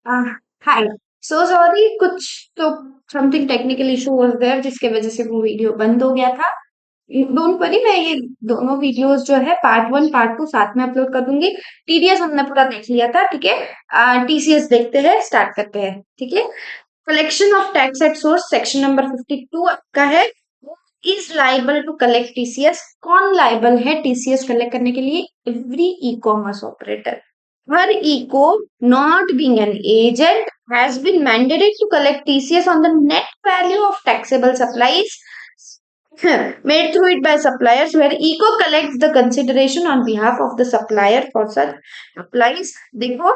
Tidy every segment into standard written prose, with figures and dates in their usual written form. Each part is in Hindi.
हाय। सो सॉरी, कुछ तो something technical issue was there जिसके वजह से वो वीडियो बंद हो गया था। डोंट वरी, मैं ये दोनों वीडियोस जो है पार्ट वन पार्ट टू साथ में अपलोड कर दूंगी। टीडीएस हमने पूरा देख लिया था, ठीक है। टीसीएस देखते हैं, स्टार्ट करते हैं, ठीक है। Collection of tax at source section number 52 आपका है। Is liable to collect TCS. कौन लाइबल है टीसीएस कलेक्ट करने के लिए? Every e commerce operator. हर ECO not being an agent has been mandated to collect TCS on the net value of taxable supplies made through it by suppliers, where eco collects the consideration on behalf of the supplier for such supplies. देखो,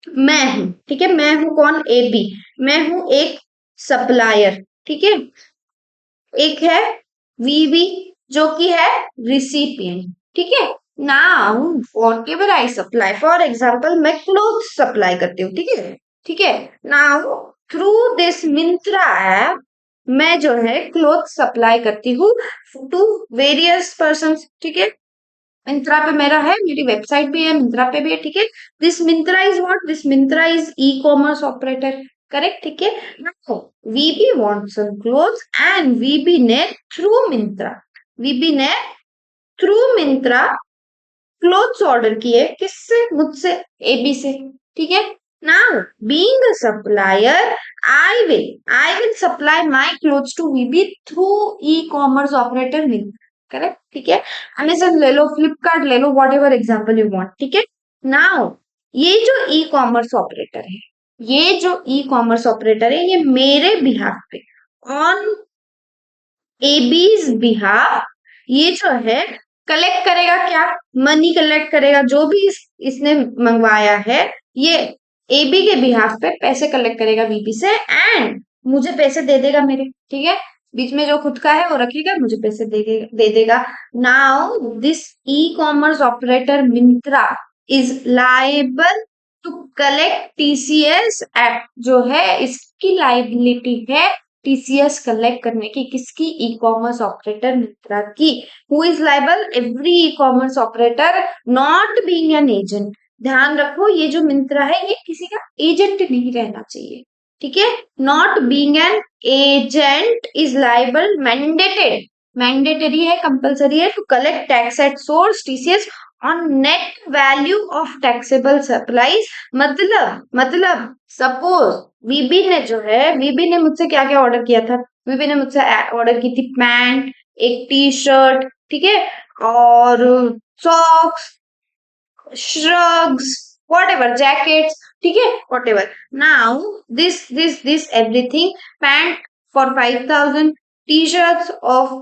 मैं हूं, ठीक है। मैं हूं कौन? A B. मैं हूं एक सप्लायर, ठीक है। एक है वीबी जो कि है रिसिपिएंट, ठीक है। Now what ever I supply, for example मैं क्लोथ सप्लाई करती हूँ, ठीक है। ठीक है। Now through this Myntra app मैं जो है क्लोथ सप्लाई करती हूँ टू वेरियस पर्सन, ठीक है। मिंत्रा पे मेरा है, मेरी वेबसाइट भी है, मिंत्रा पे भी है, ठीक है। This Myntra is what? This Myntra is e commerce operator, correct, ठीक है। Now VB wants some clothes and VB ने थ्रू मिंत्रा, वीबी ने थ्रू मिंत्रा क्लोथ्स ऑर्डर किए, किससे? मुझसे, एबी से, ठीक है। Now being a supplier, I will supply my clothes to VB through e commerce operator Myntra, correct, ठीक है। अमेजन ले लो, फ्लिपकार्ट ले लो, whatever example you want, ठीक है। नाउ ये जो ई कॉमर्स ऑपरेटर है, ये जो ई कॉमर्स ऑपरेटर है, ये मेरे बिहाफ पे, ऑन एबीज बिहाफ, ये जो है कलेक्ट करेगा क्या? मनी कलेक्ट करेगा, जो भी इसने मंगवाया है, ये एबी के बिहाफ पे पैसे कलेक्ट करेगा वीबी से, एंड मुझे पैसे दे देगा मेरे, ठीक है। बीच में जो खुद का है वो रखेगा, मुझे पैसे दे देगा। Now this e commerce operator Myntra is liable to collect TCS act, जो है इसकी लाइबिलिटी है टीसीएस कलेक्ट करने की, किसकी? ई कॉमर्स ऑपरेटर मिंत्रा की। Who is liable? Every e commerce operator not being an agent. ध्यान रखो, ये जो मिंत्रा है ये किसी का एजेंट नहीं रहना चाहिए, ठीक है। Not being an agent is liable, mandated, mandatory है, कंपल्सरी है, to collect tax at source TCS on net value of taxable supplies. मतलब सपोज वीबी ने जो है, वीबी ने मुझसे क्या क्या ऑर्डर किया था? वीबी ने मुझसे ऑर्डर की थी पैंट, एक टी शर्ट, ठीक है, और सॉक्स, श्रग्स, whatever, jackets, ठीक है, whatever. Now this everything, pant for 5,000, t-shirts of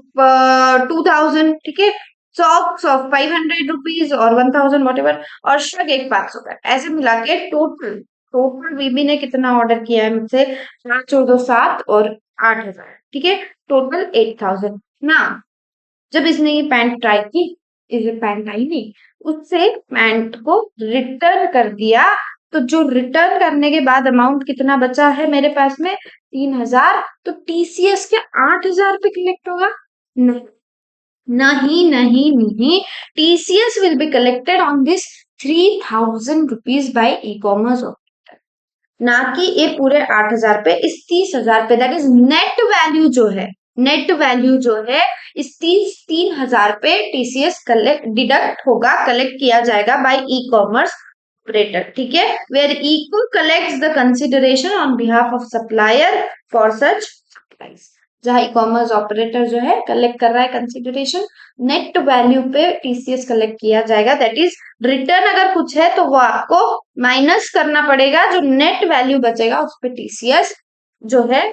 2,000, ठीक है, socks of 500 rupees और 1,000 whatever, और श्रग एक 500 का, ऐसे मिला के टोटल टोटल बीबी ने कितना ऑर्डर किया है मुझसे? 4, 7 और 8,000, ठीक है। टोटल 8,000 ना। जब इसने ये पैंट ट्राई की, इसे पैंट आई नहीं, उससे पैंट को रिटर्न कर दिया, तो जो रिटर्न करने के बाद अमाउंट कितना बचा है मेरे पास में? 3,000। तो टीसीएस के 8,000 पे कलेक्ट होगा? नहीं, नहीं, नहीं, नहीं। TCS will be collected on this 3,000 rupees by e-commerce, ना कि ये पूरे 8,000 पे, इस 30,000 पे, दैट इज नेट वैल्यू जो है, नेट वैल्यू जो है इस 3,000 पे टीसीएस कलेक्ट डिडक्ट होगा, कलेक्ट किया जाएगा बाय ई कॉमर्स ऑपरेटर, ठीक है। Where ECO collects the consideration on behalf of supplier for such supplies. जहां ई कॉमर्स ऑपरेटर जो है कलेक्ट कर रहा है कंसिडरेशन, नेट वैल्यू पे टीसीएस कलेक्ट किया जाएगा, दैट इज रिटर्न अगर कुछ है तो वो आपको माइनस करना पड़ेगा, जो नेट वैल्यू बचेगा उस पर टीसीएस जो है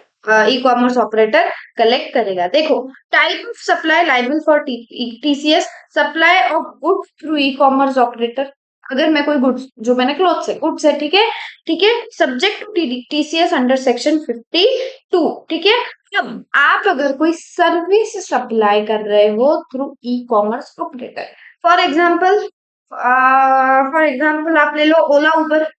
ई कॉमर्स ऑपरेटर कलेक्ट करेगा। देखो, type of supply liable for TCS, supply of goods through e commerce operator. अगर मैं कोई गुड्स, जो मैंने क्लोथ से गुड्स है, ठीक है, ठीक है, subject to TCS under section 52, ठीक है। अब आप अगर कोई सर्विस सप्लाई कर रहे हो through e commerce operator, for example, आप ले लो ओला उबर।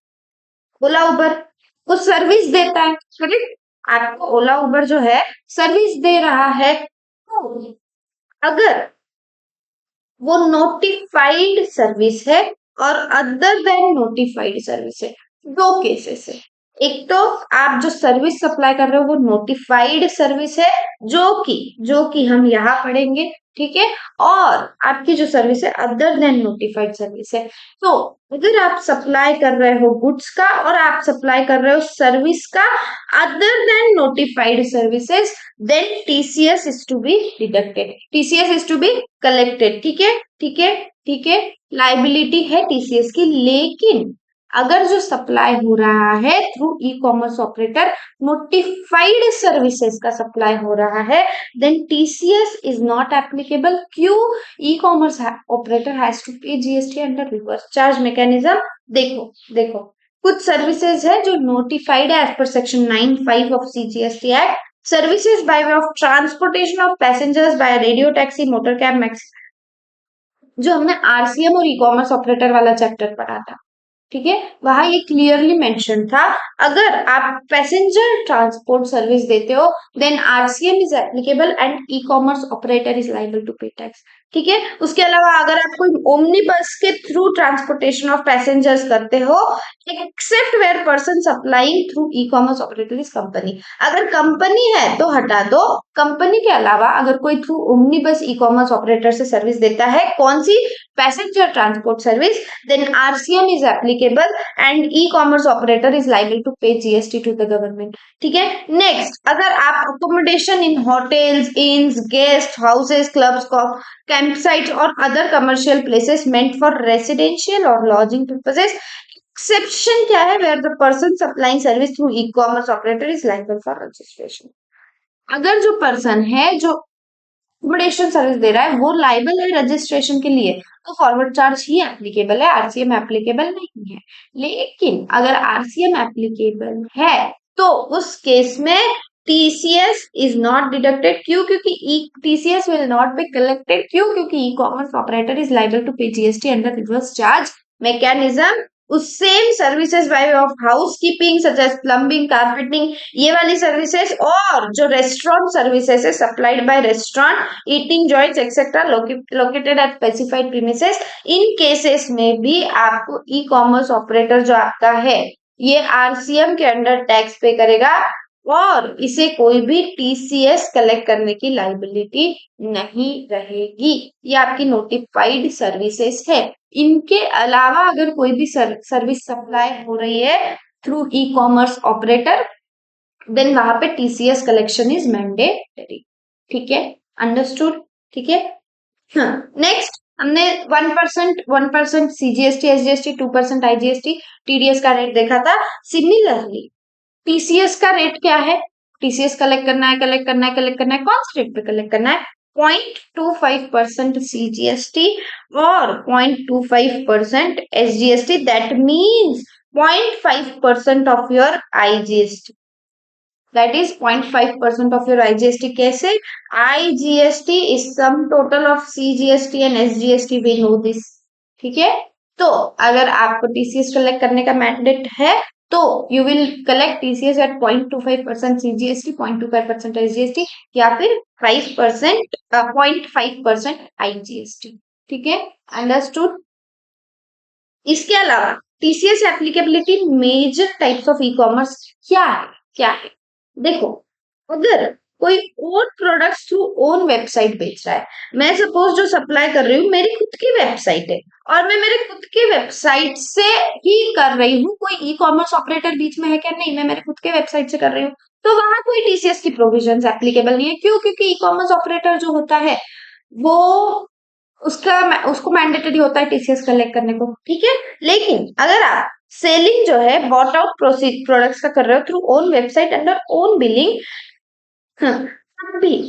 ओला उबर वो सर्विस देता है, करेक्ट। आपको ओला उबर जो है सर्विस दे रहा है, तो अगर वो नोटिफाइड सर्विस है और अदर देन नोटिफाइड सर्विस है, दो केसेस है। एक तो आप जो सर्विस सप्लाई कर रहे हो वो नोटिफाइड सर्विस है, जो कि हम यहाँ पढ़ेंगे, ठीक है। और आपकी जो सर्विस है अदर देन नोटिफाइड सर्विस है। तो अगर आप सप्लाई कर रहे हो गुड्स का और आप सप्लाई कर रहे हो सर्विस का other than notified services, then TCS is to be deducted, TCS is to be collected, ठीक है, ठीक है, ठीक है। लाइबिलिटी है टीसीएस की, लेकिन अगर जो सप्लाई हो रहा है through e commerce operator notified services का सप्लाई हो रहा है, then TCS is not applicable. क्यों? E commerce operator has to pay GST under reverse charge mechanism. देखो देखो, कुछ सर्विसेज है जो नोटिफाइड है as per section 9(5) of CGST act, services by way of transportation of passengers by radio taxi motor cab maxi, जो हमने आरसीएम और ई कॉमर्स ऑपरेटर वाला चैप्टर पढ़ा था, ठीक है। वहां ये क्लियरली मेंशन था, अगर आप पैसेंजर ट्रांसपोर्ट सर्विस देते हो then RCM is applicable and e commerce operator is liable to pay tax, ठीक है। उसके अलावा अगर आप कोई ओमनी बस के थ्रू ट्रांसपोर्टेशन ऑफ पैसेंजर्स करते हो, except where person supplying through e commerce operator is company, अगर कंपनी है तो हटा दो, कंपनी के अलावा अगर कोई through omnibus e commerce operator से सर्विस देता है, कौन सी? Passenger transport service, then RCM is applicable and e-commerce operator is liable to pay GST to the government, ठीक है। नेक्स्ट, अगर आप accommodation in hotels, inns, guest houses, clubs, camp sites और other commercial places meant for residential और लॉजिंग पर्पसेस, एक्सेप्शन क्या है? Where the person supplying service through e commerce operator is liable for registration. अगर जो पर्सन है जो अकोमोडेशन सर्विस दे रहा है वो लाइबल है रजिस्ट्रेशन के लिए, तो फॉरवर्ड चार्ज ही एप्लीकेबल है, आरसीएम एप्लीकेबल नहीं है। लेकिन अगर आरसीएम एप्लीकेबल है तो उस केस में टीसीएस इज नॉट डिडक्टेड। क्यों? क्योंकि TCS will not be collected. क्यों? क्योंकि e commerce operator is liable to pay GST under reverse charge mechanism. उस same services by way of housekeeping such as plumbing, carpeting, ये वाली सर्विसेज, और जो रेस्टोरेंट सर्विसेज है supplied by restaurant, eating joints etcetera located at specified premises, in cases में भी आपको ई कॉमर्स ऑपरेटर जो आपका है ये आरसीएम के अंडर टैक्स पे करेगा और इसे कोई भी टीसीएस कलेक्ट करने की लाइबिलिटी नहीं रहेगी। ये आपकी नोटिफाइड सर्विसेज है। इनके अलावा अगर कोई भी सर्विस सप्लाई हो रही है through e commerce operator, then वहां पे टीसीएस कलेक्शन इज मैंडेटरी, ठीक है, अंडरस्टूड, ठीक है। नेक्स्ट, हमने 1% सीजीएसटी, एसजीएसटी, 2% आईजीएसटी, टीडीएस का रेट देखा था। सिमिलरली टीसीएस का रेट क्या है? टीसीएस कलेक्ट करना है, कलेक्ट करना है, कलेक्ट करना है, कौन से रेट पे कलेक्ट करना है? 0.25% सीजीएसटी और 0.25% SGST, that means 0.5% of your IGST, that is 0.5% of your IGST. कैसे? IGST is sum total of CGST and SGST, we know this, ठीक है। तो अगर आपको टीसीएस कलेक्ट करने का मैंडेट है तो you will collect TCS at 0.25% CGST, 0.25% SGST, या फिर 5% 0.5% आईजीएसटी, ठीक है, अंडरस्टूड। इसके अलावा TCS applicability major types of e-commerce क्या है? क्या है? देखो, अगर कोई own products through own website बेच रहा है, मैं सपोज जो सप्लाई कर रही हूँ मेरी खुद की वेबसाइट है और मैं मेरे खुद की वेबसाइट से ही कर रही हूँ, कोई ई कॉमर्स ऑपरेटर बीच में है क्या? नहीं, मैं मेरे खुद के वेबसाइट से कर रही हूँ, तो वहां कोई टीसीएस की प्रोविजन एप्लीकेबल नहीं है। क्यों? क्योंकि ई कॉमर्स ऑपरेटर जो होता है वो उसको मैंडेटरी होता है टीसीएस कलेक्ट करने को, ठीक है। लेकिन अगर आप सेलिंग जो है बॉट आउट प्रोडक्ट्स का कर रहे हो through own website under own billing,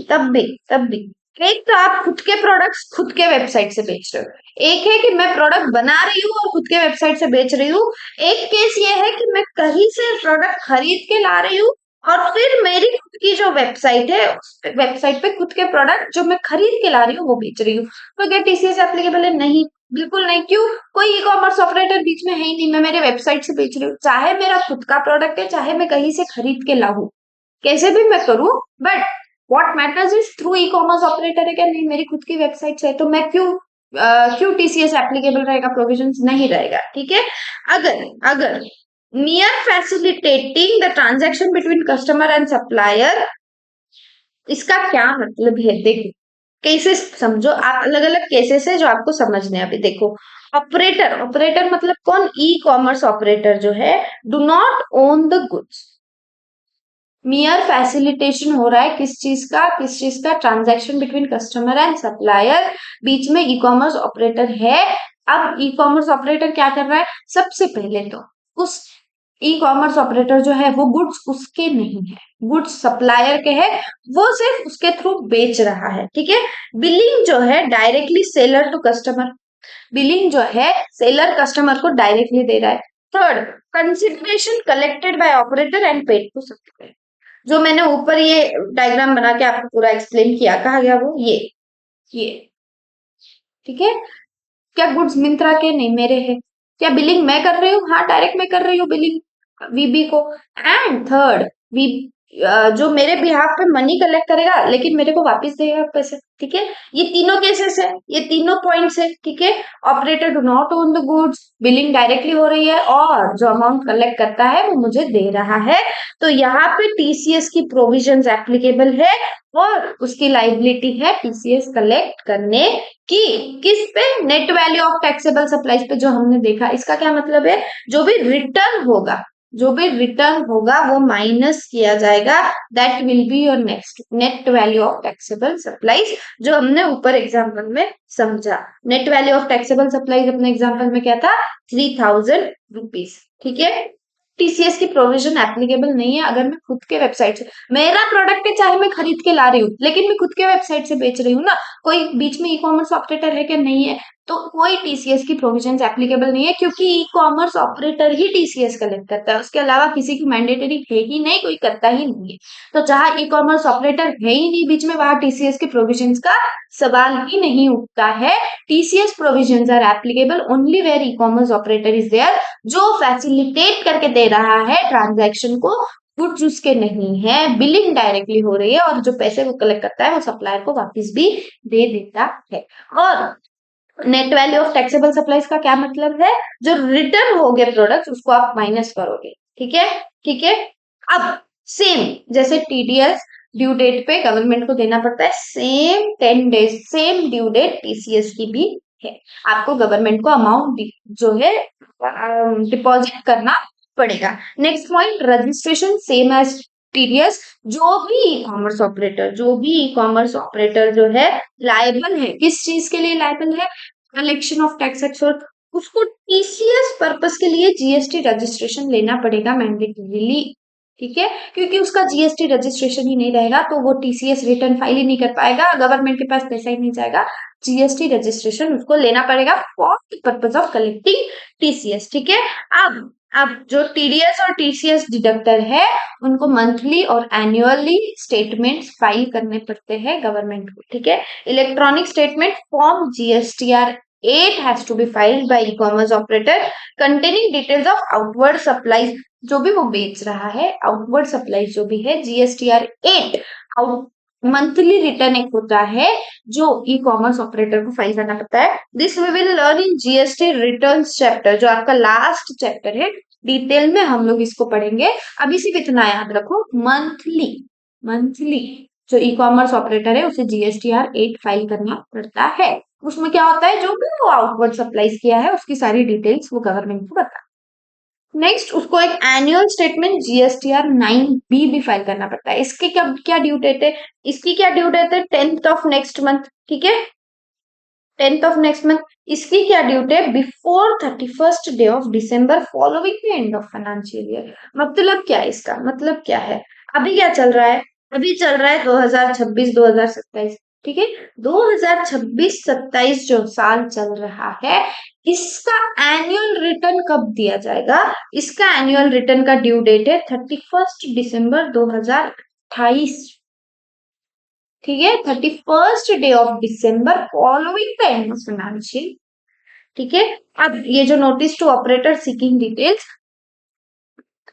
तब भी एक तो आप खुद के प्रोडक्ट्स खुद के वेबसाइट से बेच रहे हो, एक है कि मैं प्रोडक्ट बना रही हूँ और खुद के वेबसाइट से बेच रही हूँ, एक केस ये है कि मैं कहीं से प्रोडक्ट खरीद के ला रही हूँ और फिर मेरी खुद की जो वेबसाइट है उस वेबसाइट पे खुद के प्रोडक्ट जो मैं खरीद के ला रही हूँ वो बेच रही हूँ, तो क्या टीसीएस एप्लीकेबल है? नहीं, बिल्कुल नहीं। क्यों? कोई ई कॉमर्स ऑपरेटर बीच में है ही नहीं, मैं मेरे वेबसाइट से बेच रही हूँ, चाहे मेरा खुद का प्रोडक्ट है चाहे मैं कहीं से खरीद के लाऊं, कैसे भी मैं करूं, but what matters is through e commerce operator है क्या? नहीं, मेरी खुद की वेबसाइट है, तो मैं क्यों टीसीएस एप्लीकेबल रहेगा? प्रोविजंस नहीं रहेगा, ठीक है। अगर अगर mere facilitating the transaction between customer and supplier, इसका क्या मतलब है? देखो केसेस समझो, आप अलग अलग केसेस है जो आपको समझने हैं। अभी देखो, ऑपरेटर, ऑपरेटर मतलब कौन? ई कॉमर्स ऑपरेटर जो है do not own the goods. Mere facilitation हो रहा है किस चीज का? किस चीज का? Transaction between customer and supplier, बीच में ई कॉमर्स ऑपरेटर है। अब ई कॉमर्स ऑपरेटर क्या कर रहा है? सबसे पहले तो उस ई कॉमर्स ऑपरेटर जो है वो गुड्स उसके नहीं है, गुड्स सप्लायर के है, वो सिर्फ उसके थ्रू बेच रहा है। ठीक है। बिलिंग जो है directly seller to customer, billing जो है सेलर कस्टमर को डायरेक्टली दे रहा है। Third, consideration collected by operator and paid to supplier, जो मैंने ऊपर ये डायग्राम बना के आपको पूरा एक्सप्लेन किया, कहा गया वो ये ठीक है। क्या गुड्स मिंत्रा के? नहीं, मेरे हैं। क्या बिलिंग मैं कर रही हूँ? हाँ, डायरेक्ट मैं कर रही हूँ बिलिंग वीबी को। एंड थर्ड, वी जो मेरे बिहाफ पे मनी कलेक्ट करेगा लेकिन मेरे को वापस देगा पैसे। ठीक है। ये तीनों केसेस है, ये तीनों पॉइंट्स है। ठीक है। Operator do not own the goods, billing directly हो रही है, और जो अमाउंट कलेक्ट करता है वो मुझे दे रहा है। तो यहाँ पे टीसीएस की प्रोविजंस एप्लीकेबल है और उसकी लाइबिलिटी है टीसीएस कलेक्ट करने की। किस पे? Net value of taxable supplies पे, जो हमने देखा। इसका क्या मतलब है? जो भी रिटर्न होगा, जो भी रिटर्न होगा वो माइनस किया जाएगा, that will be your next net value of taxable supplies, जो हमने ऊपर एग्जाम्पल में समझा। Net value of taxable supplies अपने एग्जाम्पल में क्या था? 3000 रुपीज। ठीक है। टीसीएस की प्रोविजन एप्लीकेबल नहीं है अगर मैं खुद के वेबसाइट से, मेरा प्रोडक्ट है चाहे मैं खरीद के ला रही हूँ लेकिन मैं खुद के वेबसाइट से बेच रही हूँ ना, कोई बीच में ई कॉमर्स ऑपरेटर है क्या? नहीं है। तो कोई टीसीएस की प्रोविजंस एप्लीकेबल नहीं है, क्योंकि ई कॉमर्स ऑपरेटर ही टीसीएस कलेक्ट करता है, उसके अलावा किसी की मैंडेटरी है ही नहीं, कोई करता ही नहीं है। तो जहां ई कॉमर्स ऑपरेटर है ही नहीं बीच में, वहां टीसीएस की प्रोविजंस का सवाल ही नहीं उठता है। TCS provisions are applicable only where e commerce operator is there, जो फैसिलिटेट करके दे रहा है ट्रांजैक्शन को, गुड्स उसके नहीं है, बिलिंग डायरेक्टली हो रही है, और जो पैसे वो कलेक्ट करता है वो सप्लायर को वापस भी दे देता है। और net value of taxable supplies का क्या मतलब है? जो रिटर्न हो गए प्रोडक्ट्स उसको आप माइनस करोगे। ठीक है। ठीक है। अब सेम जैसे टीडीएस ड्यू डेट पे गवर्नमेंट को देना पड़ता है, same 10 days same due date TCS की भी है। आपको गवर्नमेंट को अमाउंट जो है डिपॉजिट करना पड़ेगा। Next point, registration same as TDS. जो भी ई कॉमर्स ऑपरेटर, जो भी ई कॉमर्स ऑपरेटर जो है लायबल है, किस चीज के लिए लायबल है? कलेक्शन ऑफ टैक्स एक्सोर्ट, उसको टीसीएस पर्पस के लिए जीएसटी रजिस्ट्रेशन लेना पड़ेगा मैंडेटरीली। ठीक है। क्योंकि उसका जीएसटी रजिस्ट्रेशन ही नहीं रहेगा तो वो टीसीएस रिटर्न फाइल ही नहीं कर पाएगा, गवर्नमेंट के पास पैसा ही नहीं जाएगा। जीएसटी रजिस्ट्रेशन उसको लेना पड़ेगा for the purpose of collecting TCS. ठीक है। अब जो टीडीएस और टीसीएस डिडक्टर है उनको मंथली और एनुअली स्टेटमेंट्स फाइल करने पड़ते हैं गवर्नमेंट को। ठीक है। Electronic statement form GSTR 8 has to be filed by e-commerce operator containing details of outward supplies, जो भी वो बेच रहा है, आउटवर्ड सप्लाई जो भी है, जीएसटीआर 8 मंथली रिटर्न एक होता है जो ई कॉमर्स ऑपरेटर को फाइल करना पड़ता है। This we will learn in GST returns chapter, जो आपका लास्ट चैप्टर है। डिटेल में हम लोग इसको पढ़ेंगे। अभी सिर्फ इतना याद रखो, मंथली मंथली जो ई कॉमर्स ऑपरेटर है उसे जीएसटीआर 8 फाइल करना पड़ता है। उसमें क्या होता है, जो भी वो आउटवर्ड सप्लाईज किया है उसकी सारी डिटेल्स वो गवर्नमेंट को बता। नेक्स्ट, उसको एक एनुअल स्टेटमेंट जीएसटीआर 9B भी फाइल करना पड़ता है। इसकी क्या क्या ड्यू डेट है? इसकी क्या ड्यू डेट है? 10th of next month. ठीक है। 10th of next month. इसकी क्या due date? Before 31st day of December following the end of financial year. मतलब क्या है इसका? मतलब क्या है? अभी क्या चल रहा है? अभी चल रहा है 2026-2027। ठीक है। 2026-27 जो साल चल रहा है, इसका एनुअल रिटर्न कब दिया जाएगा? इसका एनुअल रिटर्न का ड्यू डेट है 31 दिसंबर 2028। ठीक है। 31st day of December following the end of financial. ठीक है। अब ये जो notice to operator seeking details,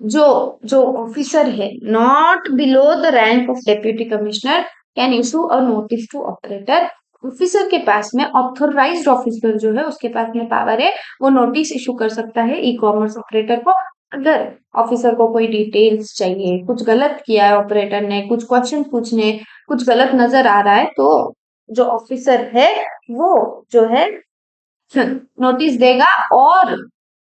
जो जो ऑफिसर है not below the rank of deputy commissioner can issue a notice to operator. Officer के पास में, ऑथोराइज्ड ऑफिसर जो है उसके पास में पावर है, वो नोटिस इशू कर सकता है ई कॉमर्स ऑपरेटर को अगर ऑफिसर को कोई डिटेल्स चाहिए, कुछ गलत किया है ऑपरेटर ने, कुछ क्वेश्चन पूछने, कुछ गलत नजर आ रहा है, तो जो ऑफिसर है वो जो है नोटिस देगा और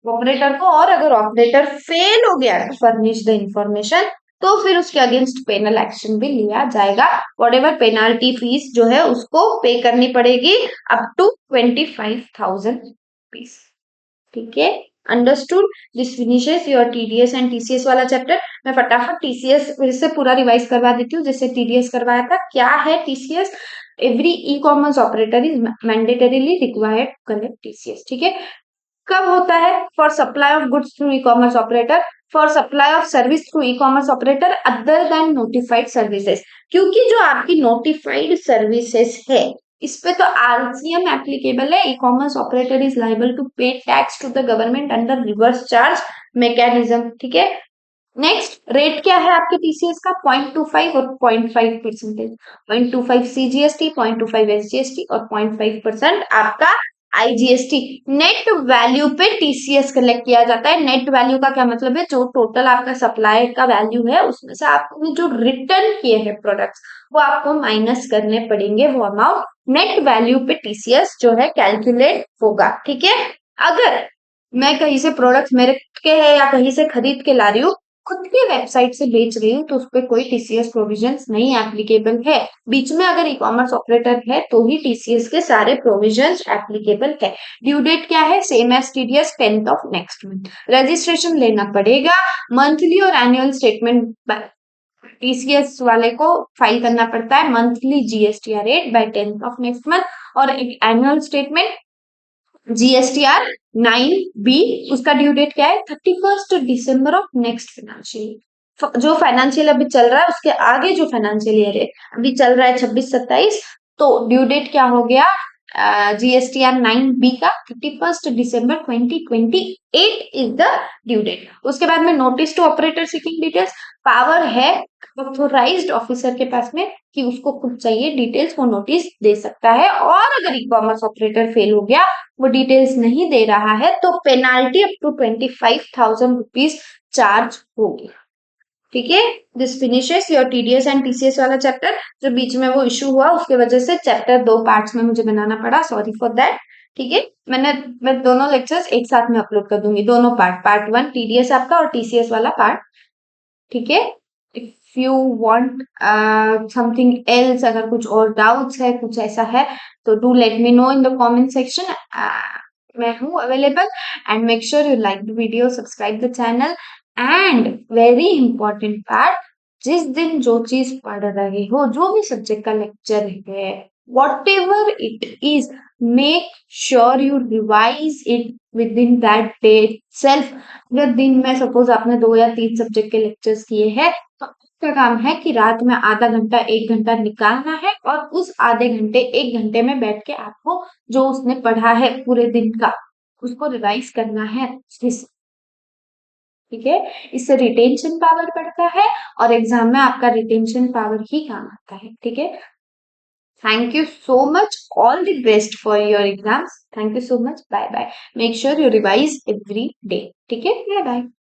ऑपरेटर को, और अगर ऑपरेटर फेल हो गया टू फर्निश द इंफॉर्मेशन, तो फिर उसके अगेंस्ट पेनल एक्शन भी लिया जाएगा। वॉट एवर पेनाल्टी फीस जो है उसको पे करनी पड़ेगी अप टू 25,000 रुपीज। ठीक है, understood. This finishes your TDS and TCS वाला चैप्टर। मैं फटाफट टीसीएस फिर से पूरा रिवाइज करवा देती हूँ जैसे टीडीएस करवाया था। क्या है TCS? Every e commerce operator is mandatorily required to collect TCS. ठीक है, कब होता है? For supply of goods through e commerce operator, for supply of service through e commerce operator other than notified services. क्योंकि जो आपकी नोटिफाइड सर्विसेज है इस पे तो आरसीएम एप्लीकेबल है। E commerce operator is liable to pay tax to the government under reverse charge mechanism. ठीक है, नेक्स्ट रेट क्या है आपके टीसीएस का? 0.25 और 0.5%। 0.25 सीजीएसटी, 0.25 एसजीएसटी और 0.5% आपका आईजीएसटी। नेट वैल्यू पे टीसीएस कलेक्ट किया जाता है। नेट वैल्यू का क्या मतलब है? जो टोटल आपका सप्लाई का वैल्यू है उसमें से आपने जो रिटर्न किए हैं प्रोडक्ट्स वो आपको माइनस करने पड़ेंगे, वो अमाउंट नेट वैल्यू पे टीसीएस जो है कैलकुलेट होगा। ठीक है, अगर मैं कहीं से प्रोडक्ट्स मेरे के है या कहीं से खरीद के ला रही हूँ, खुद की वेबसाइट से बेच रही हूँ, तो उस पर कोई टीसीएस प्रोविजंस नहीं एप्लीकेबल है। बीच में अगर ई कॉमर्स ऑपरेटर है तो ही टीसीएस के सारे प्रोविजंस एप्लीकेबल है। ड्यू डेट क्या है? Same as TDS, 10th of next month. Registration लेना पड़ेगा। मंथली और एनुअल स्टेटमेंट टीसीएस वाले को फाइल करना पड़ता है। Monthly GSTR rate by 10th of next month और एक एनुअल स्टेटमेंट जीएसटीआर 9B। उसका ड्यू डेट क्या है? 31 दिसंबर ऑफ नेक्स्ट फाइनेंशियल। जो फाइनेंशियल अभी चल रहा है उसके आगे जो फाइनेंशियल ईयर है अभी चल रहा है 26-27, तो ड्यू डेट क्या हो गया जीएसटीआर 9B का? 31 दिसंबर 2028 इज द ड्यू डेट। उसके बाद में notice to operator seeking details. Power है ऑथोराइज्ड ऑफिसर के पास में कि उसको खुद चाहिए डिटेल्स, वो नोटिस दे सकता है। और अगर ई कॉमर्स ऑपरेटर फेल हो गया, वो डिटेल्स नहीं दे रहा है, तो penalty up to 25,000 rupees charge होगी। ठीक है, this finishes your TDS and TCS वाला चैप्टर। जो बीच में वो इशू हुआ उसके वजह से चैप्टर 2 पार्ट्स में मुझे बनाना पड़ा, सॉरी फॉर दैट। ठीक है, मैं दोनों लेक्चर्स एक साथ में अपलोड कर दूंगी, दोनों पार्ट 1 टीडीएस आपका और टीसीएस वाला पार्ट। ठीक है, if you want something else, अगर कुछ और डाउट्स है, कुछ ऐसा है, तो do let me know in the comment section. मैं हूँ available. And make sure you like the video, subscribe the channel. And very important part, जिस दिन जो चीज पढ़ रहे हो, जो भी सब्जेक्ट का लेक्चर है, what ever it is, make sure you revise it with in that day self. अगर दिन में सपोज आपने 2 या 3 सब्जेक्ट के लेक्चर्स किए हैं, तो आपका काम है कि रात में आधा घंटा 1 घंटा निकालना है और उस आधे घंटे 1 घंटे में बैठ के आपको जो उसने पढ़ा है पूरे दिन का उसको रिवाइज करना है। ठीक है, इससे रिटेंशन पावर बढ़ता है और एग्जाम में आपका रिटेंशन पावर ही काम आता है। ठीक है, thank you so much, all the best for your exams. Thank you so much, bye bye. Make sure you revise every day. ठीक है, बाय बाय।